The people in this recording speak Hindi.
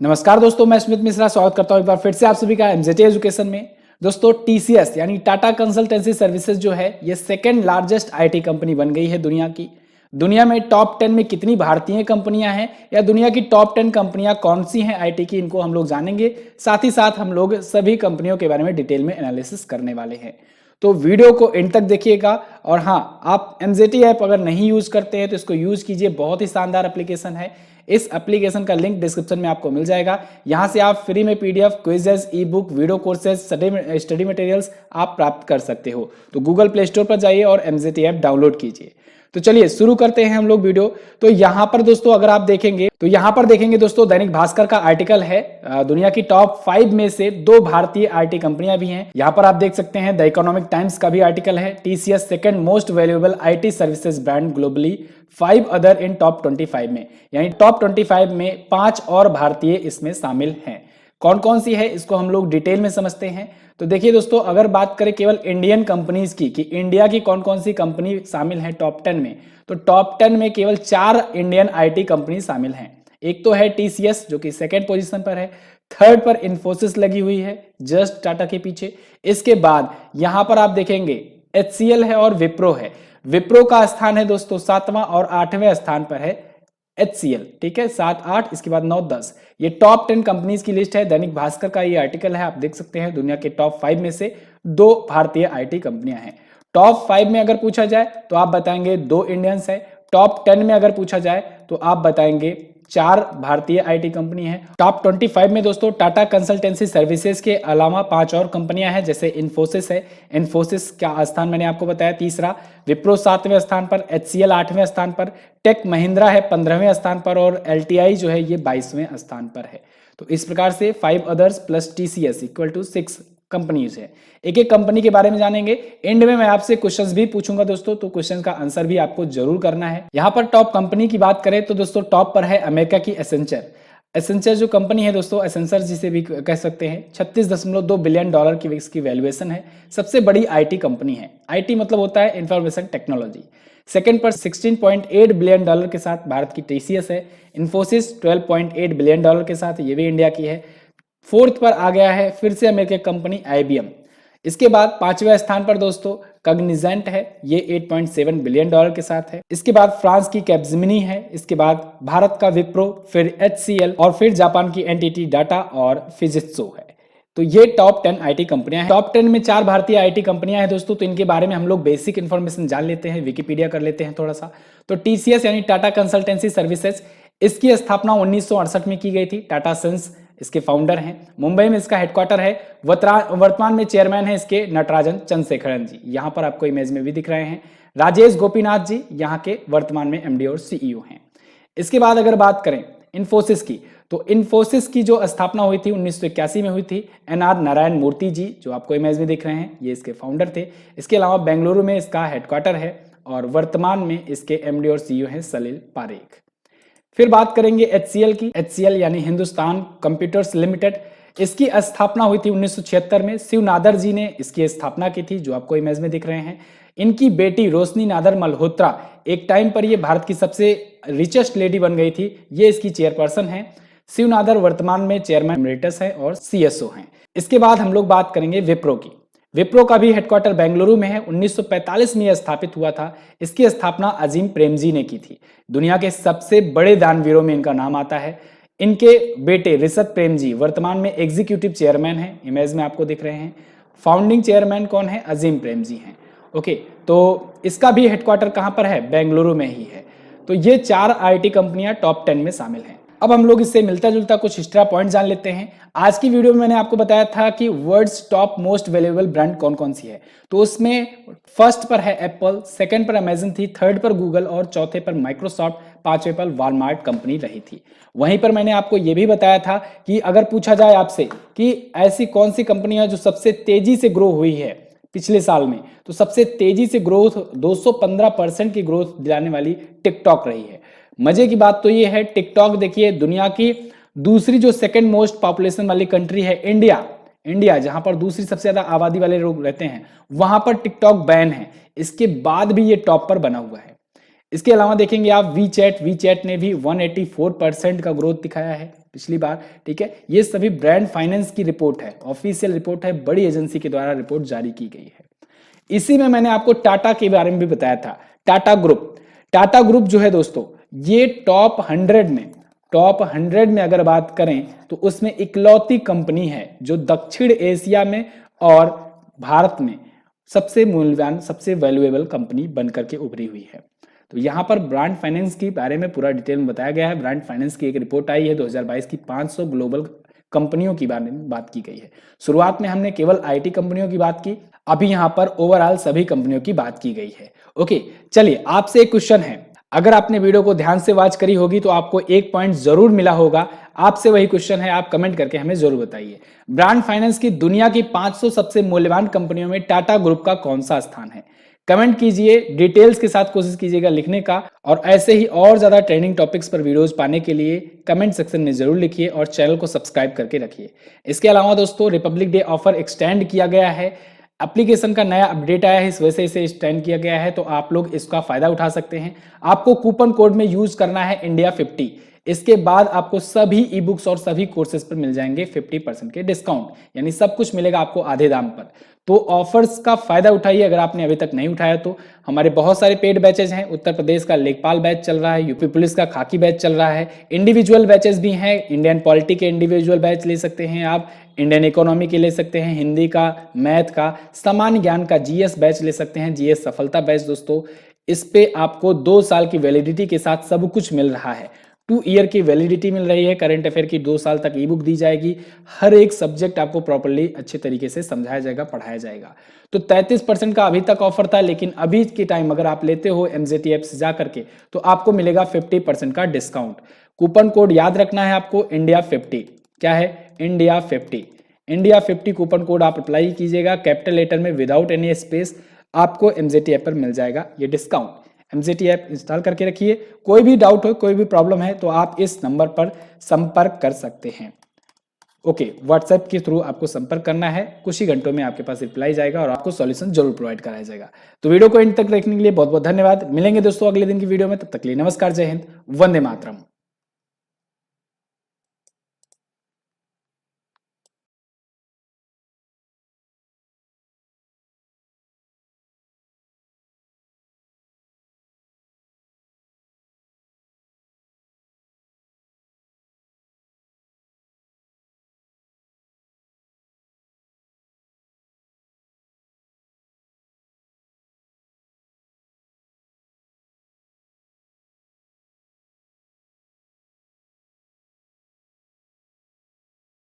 नमस्कार दोस्तों, मैं स्मित मिश्रा स्वागत करता हूं एक बार फिर से आप सभी का एमजेटी एजुकेशन में। दोस्तों टीसीएस यानी टाटा कंसल्टेंसी सर्विसेज जो है ये सेकंड लार्जेस्ट आईटी कंपनी बन गई है दुनिया की। दुनिया में टॉप 10 में कितनी भारतीय कंपनियां हैं या दुनिया की टॉप 10 कंपनियां कौन सी हैं आईटी की, इनको हम लोग जानेंगे। साथ ही साथ हम लोग सभी कंपनियों के बारे में डिटेल में एनालिसिस करने वाले हैं। तो वीडियो को एंड तक देखिएगा। और हाँ, आप एमजेटी ऐप अगर नहीं यूज करते हैं तो इसको यूज कीजिए, बहुत ही शानदार एप्लीकेशन है। इस एप्लीकेशन का लिंक डिस्क्रिप्शन में आपको मिल जाएगा। यहां से आप फ्री में पीडीएफ, क्विजेस, ई book, video courses, study materials आप प्राप्त कर सकते हो। तो गूगल प्ले स्टोर पर जाइए और एमजेटी ऐप डाउनलोड कीजिए। तो चलिए शुरू करते हैं हम लोग वीडियो। तो यहाँ पर दोस्तों अगर आप देखेंगे तो यहाँ पर देखेंगे दोस्तों, दैनिक भास्कर का आर्टिकल है। दुनिया की टॉप 5 में से 2 भारतीय आईटी कंपनियां भी हैं। यहाँ पर आप देख सकते हैं द इकोनॉमिक टाइम्स का भी आर्टिकल है, TCS second most valuable IT services brand globally, 5 other in top 25 में। यानी टॉप 25 में 5 और भारतीय इसमें शामिल हैं। कौन कौन सी है इसको हम लोग डिटेल में समझते हैं। तो देखिए दोस्तों, अगर बात करें केवल इंडियन कंपनीज की कि इंडिया की कौन कौन सी कंपनी शामिल है टॉप 10 में, तो टॉप 10 में केवल 4 इंडियन आईटी कंपनी शामिल हैं। एक तो है टीसीएस जो कि सेकेंड पोजीशन पर है, थर्ड पर इंफोसिस लगी हुई है जस्ट टाटा के पीछे। इसके बाद यहां पर आप देखेंगे एचसीएल है और विप्रो है। विप्रो का स्थान है दोस्तों 7वां और 8वें स्थान पर है एचसीएल। ठीक है, 7, 8, इसके बाद 9, 10। ये टॉप 10 कंपनीज की लिस्ट है। दैनिक भास्कर का ये आर्टिकल है, आप देख सकते हैं। दुनिया के टॉप 5 में से 2 भारतीय आईटी कंपनियां हैं। टॉप 5 में अगर पूछा जाए तो आप बताएंगे 2 इंडियंस है। टॉप 10 में अगर पूछा जाए तो आप बताएंगे 4 भारतीय आईटी कंपनी है। टॉप 25 में दोस्तों टाटा कंसल्टेंसी सर्विसेज के अलावा 5 और कंपनियां हैं, जैसे इन्फोसिस है। इन्फोसिस का स्थान मैंने आपको बताया तीसरा, विप्रो 7वें स्थान पर, एचसीएल 8वें स्थान पर, टेक महिंद्रा है 15वें स्थान पर और एलटीआई जो है ये 22वें स्थान पर है। तो इस प्रकार से 5 others plus TCS equal to 6 companies है। एक एक कंपनी के बारे में जानेंगे। एंड में मैं आपसे क्वेश्चंस भी पूछूंगा दोस्तों, तो क्वेश्चन का आंसर भी आपको जरूर करना है। यहाँ पर टॉप कंपनी की बात करें तो दोस्तों टॉप पर है अमेरिका की एसेंचर। एसेंचर जो कंपनी है दोस्तों, एसेंचर जिसे भी कह सकते हैं, $36.2 बिलियन की इसकी वैल्यूएशन है। सबसे बड़ी आईटी कंपनी है। आईटी मतलब होता है इंफॉर्मेशन टेक्नोलॉजी। सेकंड पर $16.8 बिलियन के साथ भारत की टीसीएस है। इन्फोसिस $12.8 बिलियन के साथ, ये भी इंडिया की है। फोर्थ पर आ गया है फिर से अमेरिकी कंपनी आईबीएम। इसके बाद 5वें स्थान पर दोस्तों कॉग्निजेंट है, ये $8.7 बिलियन के साथ है। इसके बाद फ्रांस की कैप्जेमिनी है। इसके बाद भारत का विप्रो, फिर एचसीएल और फिर जापान की एनटीटी डाटा और फिजित्सो है। तो ये टॉप 10 आईटी कंपनियां हैं। टॉप 10 में 4 भारतीय आईटी कंपनियां हैं दोस्तों। तो इनके बारे में हम लोग बेसिक इन्फॉर्मेशन जान लेते हैं, विकिपीडिया कर लेते हैं थोड़ा सा। तो टीसीएस यानी टाटा कंसल्टेंसी सर्विसेज, इसकी स्थापना 1968 में की गई थी। टाटा सन्स इसके फाउंडर हैं। मुंबई में इसका हेडक्वार्टर है। वर्तमान में चेयरमैन है इसके नटराजन चंद्रशेखरन जी, यहाँ पर आपको इमेज में भी दिख रहे हैं। राजेश गोपीनाथ जी यहाँ के वर्तमान में एमडी और सीईओ हैं। इसके बाद अगर बात करें इन्फोसिस की, तो इन्फोसिस की जो स्थापना हुई थी 1981 में हुई थी। एनआर नारायण मूर्ति जी जो आपको इमेज में दिख रहे हैं, ये इसके फाउंडर थे। इसके अलावा बेंगलुरु में इसका हेडक्वार्टर है और वर्तमान में इसके एमडी और सीईओ हैं सलील पारेख। फिर बात करेंगे एचसीएल की। एचसीएल यानी हिंदुस्तान कंप्यूटर्स लिमिटेड, इसकी स्थापना हुई थी 1976 में। शिव नादर जी ने इसकी स्थापना की थी, जो आपको इमेज में दिख रहे हैं। इनकी बेटी रोशनी नादर मल्होत्रा एक टाइम पर ये भारत की सबसे रिचेस्ट लेडी बन गई थी, ये इसकी चेयरपर्सन है। शिव नादर वर्तमान में चेयरमैन एमरिटस है और सीएसओ हैं। इसके बाद हम लोग बात करेंगे विप्रो की। विप्रो का भी हेडक्वार्टर बेंगलुरु में है। 1945 में यह स्थापित हुआ था। इसकी स्थापना अजीम प्रेमजी ने की थी। दुनिया के सबसे बड़े दानवीरों में इनका नाम आता है। इनके बेटे ऋषभ प्रेमजी वर्तमान में एग्जीक्यूटिव चेयरमैन हैं, इमेज में आपको दिख रहे हैं। फाउंडिंग चेयरमैन कौन है? अजीम प्रेमजी हैं। ओके, तो इसका भी हेडक्वार्टर कहां पर है? बेंगलुरु में ही है। तो ये 4 आईटी कंपनियां टॉप 10 में शामिल हैं। अब हम लोग इससे मिलता जुलता कुछ एक्स्ट्रा पॉइंट जान लेते हैं। आज की वीडियो में मैंने आपको बताया था कि world's top most valuable brand कौन कौन सी है। तो उसमें फर्स्ट पर है एप्पल, सेकंड पर अमेजन थी, थर्ड पर गूगल और चौथे पर माइक्रोसॉफ्ट, 5वें पर वॉलमार्ट कंपनी रही थी। वहीं पर मैंने आपको यह भी बताया था कि अगर पूछा जाए आपसे कि ऐसी कौन सी कंपनी है जो सबसे तेजी से ग्रो हुई है पिछले साल में, तो सबसे तेजी से ग्रोथ 215% की ग्रोथ दिलाने वाली टिकटॉक रही है। मजे की बात तो ये है, टिकटॉक देखिए दुनिया की दूसरी जो सेकंड मोस्ट पॉपुलेशन वाली कंट्री है इंडिया जहां पर दूसरी सबसे ज्यादा आबादी वाले लोग रहते हैं, वहां पर टिकटॉक बैन है। इसके बाद भी ये टॉप पर बना हुआ है। इसके अलावा देखेंगे आप वीचैट ने भी 184% का ग्रोथ दिखाया है पिछली बार, ठीक है। ये सभी ब्रांड फाइनेंस की रिपोर्ट है, ऑफिशियल रिपोर्ट है, बड़ी एजेंसी के द्वारा रिपोर्ट जारी की गई है। इसी में मैंने आपको टाटा के बारे में भी बताया था। टाटा ग्रुप जो है दोस्तों, ये टॉप 100 में अगर बात करें तो उसमें इकलौती कंपनी है जो दक्षिण एशिया में और भारत में सबसे मूल्यवान, सबसे वैल्यूएबल कंपनी बनकर के उभरी हुई है। तो यहां पर ब्रांड फाइनेंस के बारे में पूरा डिटेल में बताया गया है। ब्रांड फाइनेंस की एक रिपोर्ट आई है 2022 की, 500 ग्लोबल कंपनियों के बारे में बात की गई है। शुरुआत में हमने केवल आईटी कंपनियों की बात की, अभी यहां पर ओवरऑल सभी कंपनियों की बात की गई है। ओके, चलिए आपसे एक क्वेश्चन है, अगर आपने वीडियो को ध्यान से वॉच करी होगी तो आपको एक पॉइंट जरूर मिला होगा। आपसे वही क्वेश्चन है, आप कमेंट करके हमें जरूर बताइए। ब्रांड फाइनेंस की दुनिया की 500 सबसे मूल्यवान कंपनियों में टाटा ग्रुप का कौन सा स्थान है? कमेंट कीजिए, डिटेल्स के साथ कोशिश कीजिएगा लिखने का, और ऐसे ही और ज्यादा ट्रेंडिंग टॉपिक्स पर वीडियोस पाने के लिए कमेंट सेक्शन में जरूर लिखिए और चैनल को सब्सक्राइब करके रखिए। इसके अलावा दोस्तों, रिपब्लिक डे ऑफर एक्सटेंड किया गया है, एप्लीकेशन का नया अपडेट आया है, इस वजह से इसे एक्सटेंड किया गया है, तो आप लोग इसका फायदा उठा सकते हैं। आपको कूपन कोड में यूज करना है इंडिया 50। इसके बाद आपको सभी ई बुक्स और सभी कोर्सेज पर मिल जाएंगे 50% के डिस्काउंट, यानी सब कुछ मिलेगा आपको आधे दाम पर। तो ऑफर्स का फायदा उठाइए अगर आपने अभी तक नहीं उठाया तो। हमारे बहुत सारे पेड बैचेज हैं, उत्तर प्रदेश का लेखपाल बैच चल रहा है, यूपी पुलिस का खाकी बैच चल रहा है, इंडिविजुअल बैचेज भी हैं, इंडियन पॉलिटी के इंडिविजुअल बैच ले सकते हैं आप, इंडियन इकोनॉमी के ले सकते हैं, हिंदी का, मैथ का, सामान्य ज्ञान का जीएस बैच ले सकते हैं, जीएस सफलता बैच दोस्तों। इस पे आपको 2 साल की वैलिडिटी के साथ सब कुछ मिल रहा है। 2 ईयर की वैलिडिटी मिल रही है, करंट अफेयर की 2 साल तक ई बुक दी जाएगी, हर एक सब्जेक्ट आपको प्रॉपर्ली अच्छे तरीके से समझाया जाएगा, पढ़ाया जाएगा। तो 33% का अभी तक ऑफर था, लेकिन अभी के टाइम अगर आप लेते हो MZT ऐप से जा करके तो आपको मिलेगा 50% का डिस्काउंट। कूपन कोड याद रखना है आपको, इंडिया 50। क्या है? इंडिया 50 कूपन कोड आप अप्लाई कीजिएगा कैपिटल लेटर में विदाउट एनी स्पेस, आपको MZT ऐप पर मिल जाएगा ये डिस्काउंट। MZT ऐप इंस्टॉल करके रखिए। कोई भी डाउट हो, कोई भी प्रॉब्लम है तो आप इस नंबर पर संपर्क कर सकते हैं। ओके, व्हाट्सएप के थ्रू आपको संपर्क करना है, कुछ ही घंटों में आपके पास रिप्लाई जाएगा और आपको सॉल्यूशन जरूर प्रोवाइड कराया जाएगा। तो वीडियो को एंड तक देखने के लिए बहुत बहुत धन्यवाद। मिलेंगे दोस्तों अगले दिन की वीडियो में, तब तक के लिए नमस्कार, जय हिंद, वंदे मातरम।